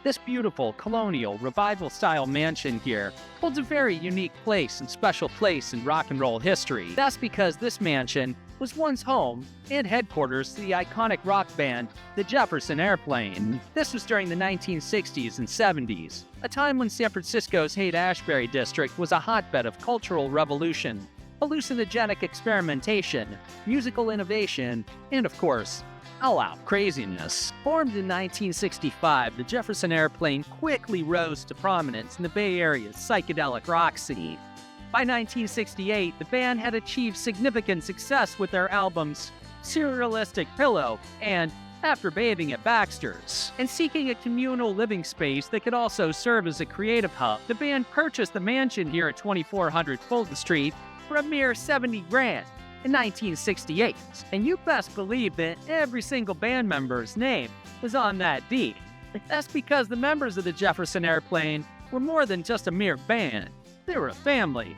This beautiful colonial revival-style mansion here holds a very unique place and special place in rock and roll history. That's because this mansion was once home and headquarters to the iconic rock band, the Jefferson Airplane. This was during the 1960s and 70s, a time when San Francisco's Haight-Ashbury district was a hotbed of cultural revolution, hallucinogenic experimentation, musical innovation, and of course, all-out craziness. Formed in 1965, the Jefferson Airplane quickly rose to prominence in the Bay Area's psychedelic rock scene. By 1968, the band had achieved significant success with their albums Surrealistic Pillow and After Bathing at Baxter's. And seeking a communal living space that could also serve as a creative hub, the band purchased the mansion here at 2400 Fulton Street for a mere $70,000 in 1968. And you best believe that every single band member's name was on that deed. That's because the members of the Jefferson Airplane were more than just a mere band. They were a family.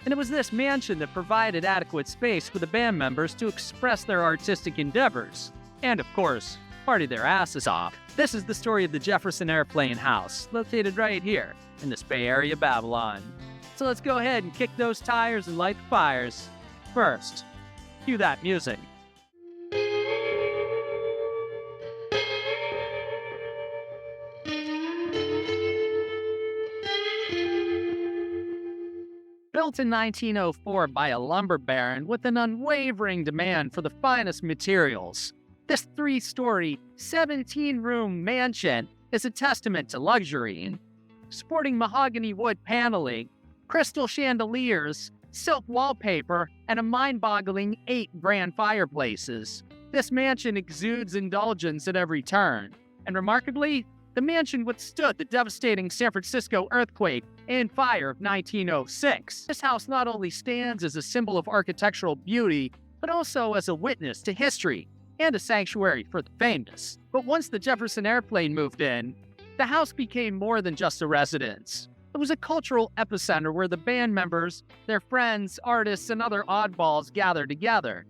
And it was this mansion that provided adequate space for the band members to express their artistic endeavors. And of course, party their asses off. This is the story of the Jefferson Airplane house, located right here in this Bay Area Babylon. So let's go ahead and kick those tires and light the fires. First, cue that music. Built in 1904 by a lumber baron with an unwavering demand for the finest materials, this 3-story, 17-room mansion is a testament to luxury. Sporting mahogany wood paneling, crystal chandeliers, silk wallpaper, and a mind-boggling 8 grand fireplaces, this mansion exudes indulgence at every turn. And remarkably, the mansion withstood the devastating San Francisco earthquake and fire of 1906. This house not only stands as a symbol of architectural beauty, but also as a witness to history and a sanctuary for the famous. But once the Jefferson Airplane moved in, the house became more than just a residence. It was a cultural epicenter where the band members, their friends, artists, and other oddballs gathered together.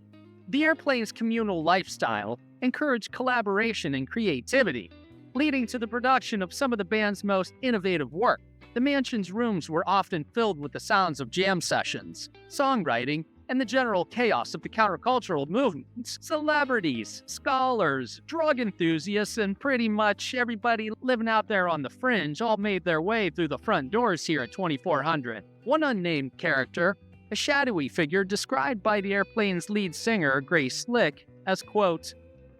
The airplane's communal lifestyle encouraged collaboration and creativity, leading to the production of some of the band's most innovative work. The mansion's rooms were often filled with the sounds of jam sessions, songwriting, and the general chaos of the countercultural movement. Celebrities, scholars, drug enthusiasts, and pretty much everybody living out there on the fringe all made their way through the front doors here at 2400. One unnamed character, a shadowy figure described by the airplane's lead singer, Grace Slick, as, quote,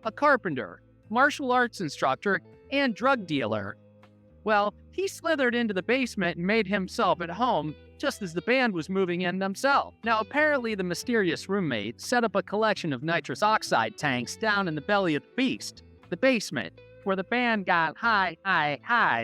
a carpenter, martial arts instructor, and drug dealer. Well, he slithered into the basement and made himself at home just as the band was moving in themselves. Now, apparently the mysterious roommate set up a collection of nitrous oxide tanks down in the belly of the beast, the basement, where the band got high,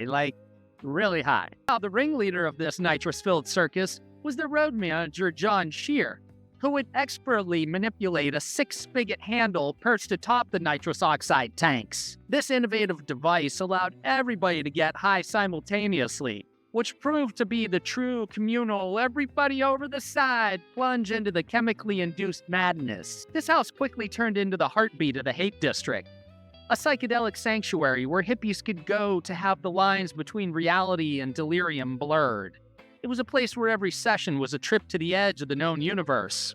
like really high. Now, the ringleader of this nitrous-filled circus was the road manager, John Shear, who would expertly manipulate a 6-spigot handle perched atop the nitrous oxide tanks. This innovative device allowed everybody to get high simultaneously, which proved to be the true communal everybody over the side plunge into the chemically induced madness. This house quickly turned into the heartbeat of the Haight District, a psychedelic sanctuary where hippies could go to have the lines between reality and delirium blurred. It was a place where every session was a trip to the edge of the known universe.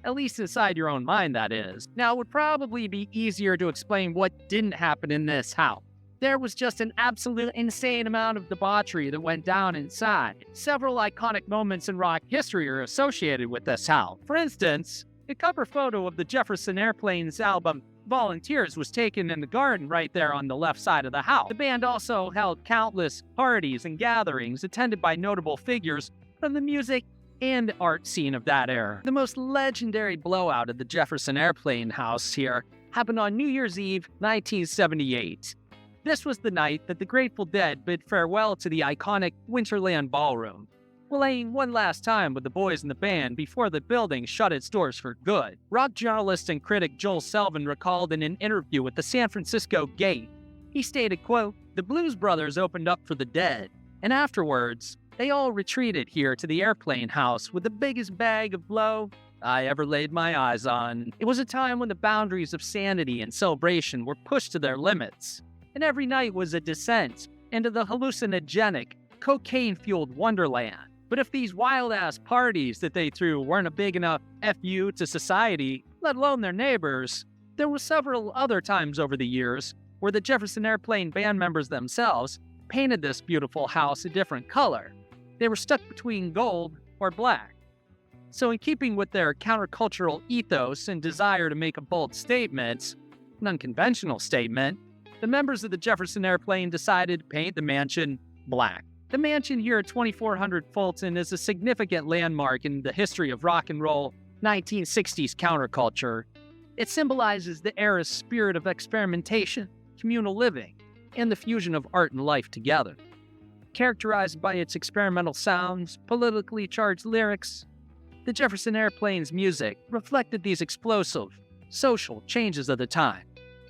At least inside your own mind, that is. Now, it would probably be easier to explain what didn't happen in this house. There was just an absolute insane amount of debauchery that went down inside. Several iconic moments in rock history are associated with this house. For instance, a cover photo of the Jefferson Airplane's album Volunteers was taken in the garden right there on the left side of the house. The band also held countless parties and gatherings attended by notable figures from the music and art scene of that era. The most legendary blowout of the Jefferson Airplane house here happened on New Year's Eve, 1978. This was the night that the Grateful Dead bid farewell to the iconic Winterland Ballroom, playing one last time with the boys in the band before the building shut its doors for good. Rock journalist and critic Joel Selvin recalled in an interview with the San Francisco Gate, he stated, quote, the Blues Brothers opened up for the Dead, and afterwards, they all retreated here to the Airplane house with the biggest bag of blow I ever laid my eyes on. It was a time when the boundaries of sanity and celebration were pushed to their limits, and every night was a descent into the hallucinogenic, cocaine-fueled wonderland. But if these wild-ass parties that they threw weren't a big enough FU to society, let alone their neighbors, there were several other times over the years where the Jefferson Airplane band members themselves painted this beautiful house a different color. They were stuck between gold or black. So in keeping with their countercultural ethos and desire to make a bold statement, an unconventional statement, the members of the Jefferson Airplane decided to paint the mansion black. The mansion here at 2400 Fulton is a significant landmark in the history of rock and roll 1960s counterculture. It symbolizes the era's spirit of experimentation, communal living, and the fusion of art and life together. Characterized by its experimental sounds, politically charged lyrics, the Jefferson Airplane's music reflected these explosive, social changes of the time.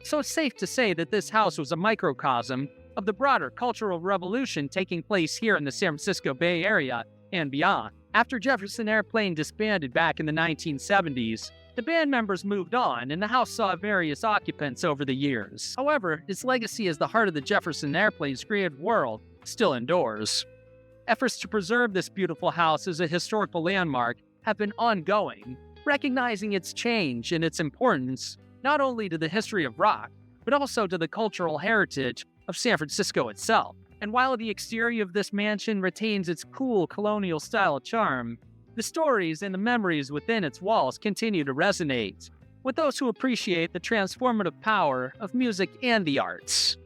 So it's safe to say that this house was a microcosm of the broader cultural revolution taking place here in the San Francisco Bay Area and beyond. After Jefferson Airplane disbanded back in the 1970s, the band members moved on and the house saw various occupants over the years. However, its legacy as the heart of the Jefferson Airplane's creative world still endures. Efforts to preserve this beautiful house as a historical landmark have been ongoing, recognizing its change and its importance not only to the history of rock, but also to the cultural heritage of San Francisco itself. And while the exterior of this mansion retains its cool colonial-style charm, the stories and the memories within its walls continue to resonate with those who appreciate the transformative power of music and the arts.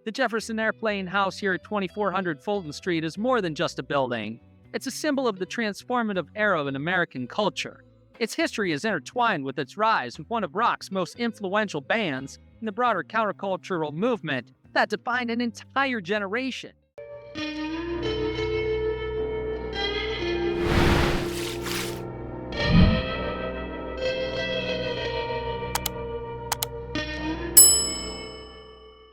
The Jefferson Airplane house here at 2400 Fulton Street is more than just a building. It's a symbol of the transformative era in American culture. Its history is intertwined with its rise with one of rock's most influential bands in the broader countercultural movement that defined an entire generation.